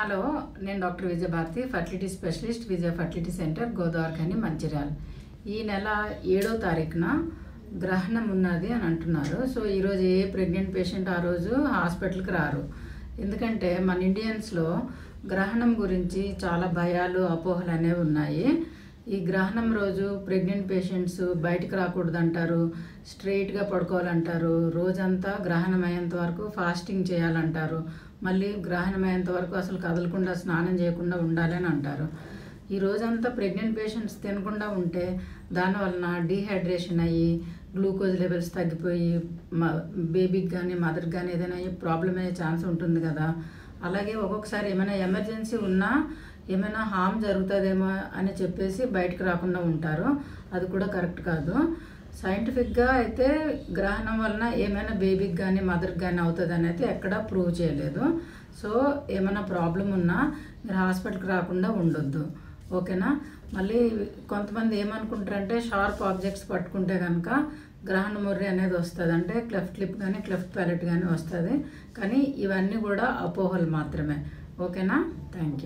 Hello, నేను doctor Vijayabharathi, fertility specialist, విజయ fertility centre, Godavarikhani, Mancherial. ఈ నెల 7వ తారీఖున గ్రహణం ఉన్నది అని అంటున్నారు. సో ఈరోజు ఏ ప్రెగ్నెంట్ పేషెంట్ ఆ రోజు హాస్పిటల్కి రారు. ఎందుకంటే మన ఇండియన్స్లో గ్రహణం గురించి చాలా భయాలు, అపోహలు అనేవి ఉన్నాయి. ఈ గ్రహణం రోజు ప్రెగ్నెంట్ పేషెంట్స్ బయటికి రాకూడదు అంటారు, స్ట్రెయిట్గా పడుకోవాలంటారు, రోజంతా గ్రహణం అయ్యేంత వరకు ఫాస్టింగ్ చేయాలంటారు, మళ్ళీ గ్రహణం అయ్యేంత వరకు అసలు కదలకుండా స్నానం చేయకుండా ఉండాలని అంటారు. ఈ రోజంతా ప్రెగ్నెంట్ పేషెంట్స్ తినకుండా ఉంటే దానివలన డీహైడ్రేషన్ అయ్యి గ్లూకోజ్ లెవెల్స్ తగ్గిపోయి బేబీకి కానీ మదర్కి కానీ ఏదైనా ప్రాబ్లం అయ్యే ఛాన్స్ ఉంటుంది కదా. అలాగే ఒక్కొక్కసారి ఏమైనా ఎమర్జెన్సీ ఉన్నా ఏమైనా హామ్ జరుగుతుందేమో అని చెప్పేసి బయటకు రాకుండా ఉంటారు. అది కూడా కరెక్ట్ కాదు. సైంటిఫిక్గా అయితే గ్రహణం వలన ఏమైనా బేబీకి కానీ మదర్కి కానీ అవుతుంది అని అయితే ఎక్కడా ప్రూవ్ చేయలేదు. సో ఏమైనా ప్రాబ్లం ఉన్నా మీరు హాస్పిటల్కి రాకుండా ఉండొద్దు, ఓకేనా. మళ్ళీ కొంతమంది ఏమనుకుంటారంటే షార్ప్ ఆబ్జెక్ట్స్ పట్టుకుంటే కనుక గ్రహణ ముర్రి అనేది వస్తుంది, అంటే క్లెఫ్ట్ లిప్ కానీ క్లెఫ్ట్ ప్యాలెట్ కానీ వస్తుంది. కానీ ఇవన్నీ కూడా అపోహలు మాత్రమే, ఓకేనా. Thank you.